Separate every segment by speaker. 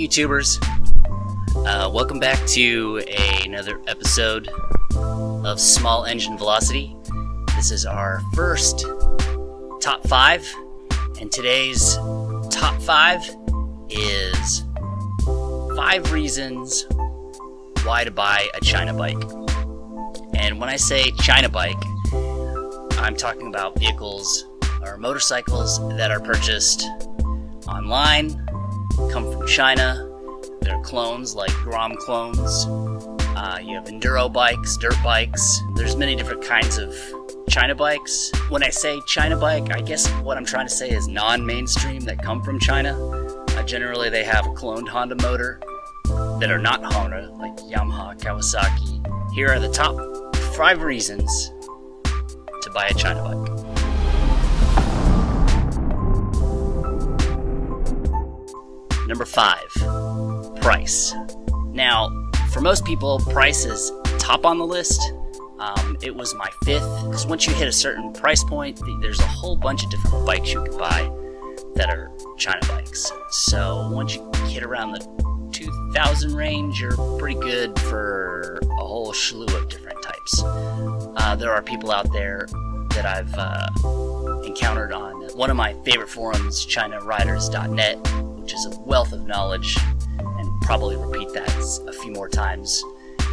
Speaker 1: Hey YouTubers, welcome back to another episode of Small Engine Velocity. This is our first top 5, and today's top 5 is 5 reasons why to buy a China bike. And when I say China bike, I'm talking about vehicles or motorcycles that are purchased online, come from China. They're clones, like Grom clones. You have enduro bikes, dirt bikes. There's many different kinds of China bikes. When I say China bike, I guess what I'm trying to say is non-mainstream that come from China. Generally, they have a cloned Honda motor that are not Honda, like Yamaha, Kawasaki. Here are the top 5 reasons to buy a China bike. Number 5, price. Now, for most people, price is top on the list. It was my 5th, because once you hit a certain price point, there's a whole bunch of different bikes you can buy that are China bikes. So once you hit around the 2,000 range, you're pretty good for a whole slew of different types. There are people out there that I've encountered on one of my favorite forums, ChinaRiders.net, which is a wealth of knowledge, and probably repeat that a few more times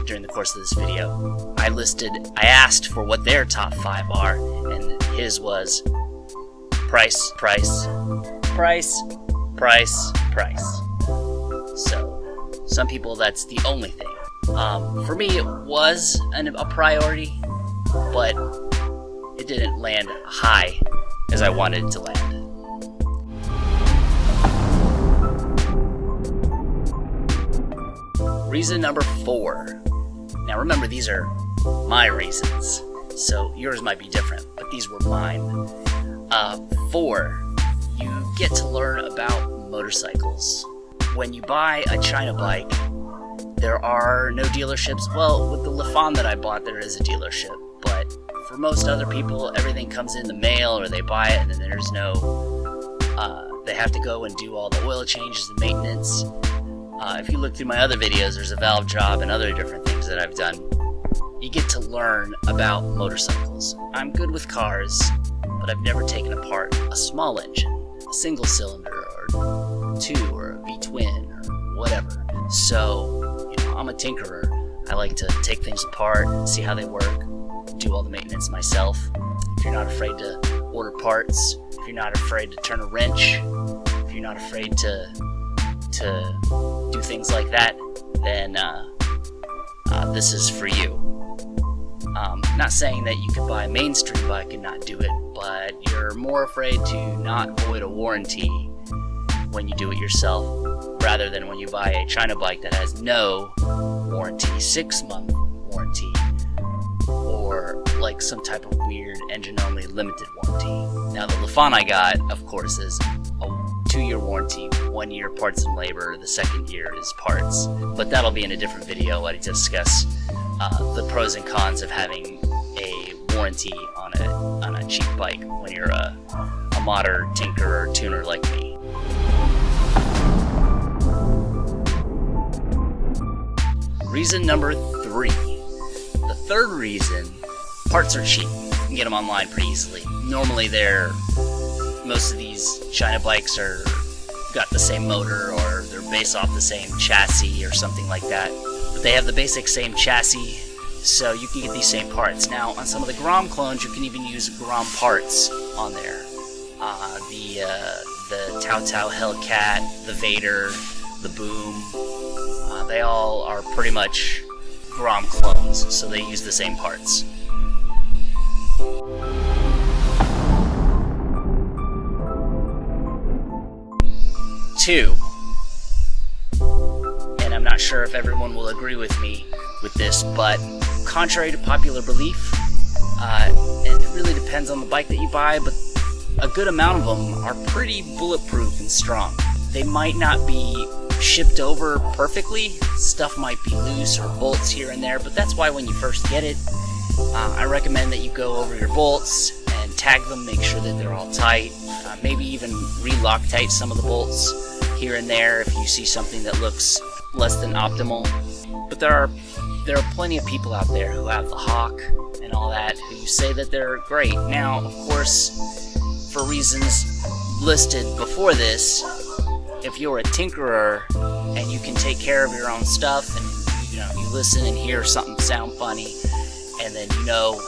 Speaker 1: during the course of this video. I asked for what their top 5 are, and his was price, price, price, price, price. So, some people that's the only thing. For me, it was a priority, but it didn't land high as I wanted it to land. Reason number 4. Now remember, these are my reasons, so yours might be different, but these were mine. 4, you get to learn about motorcycles. When you buy a China bike, there are no dealerships. Well, with the Lifan that I bought, there is a dealership, but for most other people, everything comes in the mail, or they buy it and then there's no, they have to go and do all the oil changes and maintenance. If you look through my other videos, there's a valve job and other different things that I've done. You get to learn about motorcycles. I'm good with cars, but I've never taken apart a small engine, a single cylinder, or 2, or a V-twin, or whatever. So, I'm a tinkerer. I like to take things apart, see how they work, do all the maintenance myself. If you're not afraid to order parts, if you're not afraid to turn a wrench, if you're not afraid to do things like that, then this is for you. Not saying that you could buy a mainstream bike and not do it, but you're more afraid to not void a warranty when you do it yourself, rather than when you buy a China bike that has no warranty, 6-month warranty, or like some type of weird engine-only limited warranty. Now the Lifan I got, of course, is a 2-year warranty, 1 year parts and labor, the 2nd year is parts. But that'll be in a different video. I discuss the pros and cons of having a warranty on a cheap bike when you're a modder, tinker, or tuner like me. Reason number 3. The 3rd reason, parts are cheap. You can get them online pretty easily. Normally most of these China bikes got the same motor, or they're based off the same chassis or something like that. But they have the basic same chassis, so you can get these same parts. Now, on some of the Grom clones, you can even use Grom parts on there. The Tao Tao Hellcat, the Vader, the Boom, they all are pretty much Grom clones, so they use the same parts. Two, and I'm not sure if everyone will agree with me with this, but contrary to popular belief, and it really depends on the bike that you buy, but a good amount of them are pretty bulletproof and strong. They might not be shipped over perfectly, stuff might be loose or bolts here and there, but that's why when you first get it, I recommend that you go over your bolts and tag them, make sure that they're all tight, maybe even re-Loctite some of the bolts here and there if you see something that looks less than optimal. But there are plenty of people out there who have the Hawk and all that who say that they're great. Now, of course, for reasons listed before this, if you're a tinkerer and you can take care of your own stuff and you listen and hear something sound funny and then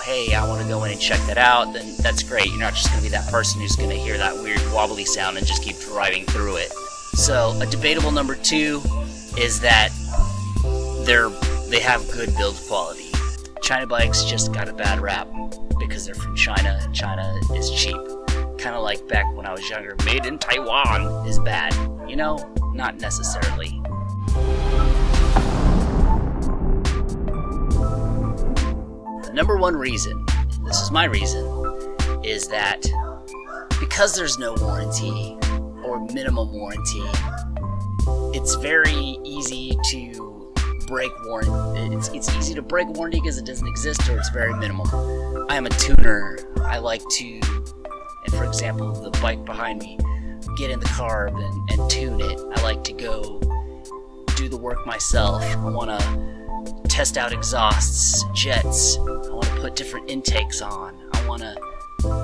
Speaker 1: hey, I want to go in and check that out, then that's great. You're not just going to be that person who's going to hear that weird wobbly sound and just keep driving through it. So a debatable number 2 is that they have good build quality. China bikes just got a bad rap because they're from China and China is cheap. Kind of like back when I was younger, made in Taiwan is bad. Not necessarily. The number 1 reason, this is my reason, is that because there's no warranty or minimum warranty, it's very easy to break warranty. It's easy to break warranty because it doesn't exist or it's very minimal. I am a tuner. I like to, and for example, the bike behind me, get in the carb and tune it. I like to go do the work myself. I want to test out exhausts, jets. I want to put different intakes on. I want to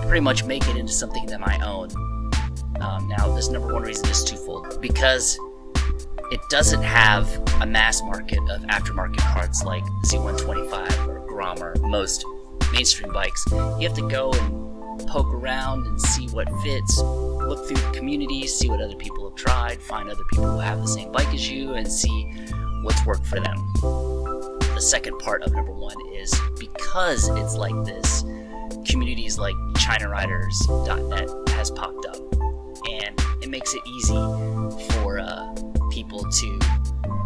Speaker 1: pretty much make it into something that I own. Now, this number 1 reason is twofold. Because it doesn't have a mass market of aftermarket parts like Z125 or Grom or most mainstream bikes. You have to go and poke around and see what fits, look through the community, see what other people have tried, find other people who have the same bike as you, and see what's worked for them. The second part of number 1 is because it's like this, communities like ChinaRiders.net has popped up, and it makes it easy for people to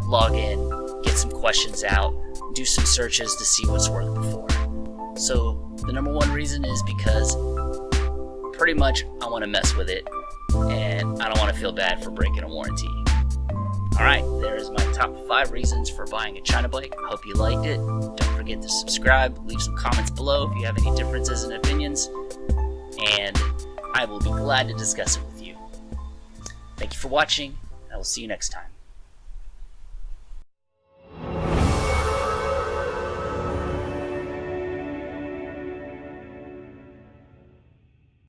Speaker 1: log in, get some questions out, do some searches to see what's worked before. So the number 1 reason is because pretty much I want to mess with it and I don't want to feel bad for breaking a warranty. Alright, there's my top 5 reasons for buying a China bike. I hope you liked it. Don't forget to subscribe, leave some comments below if you have any differences in opinions, and I will be glad to discuss it with you. Thank you for watching, and I will see you next time.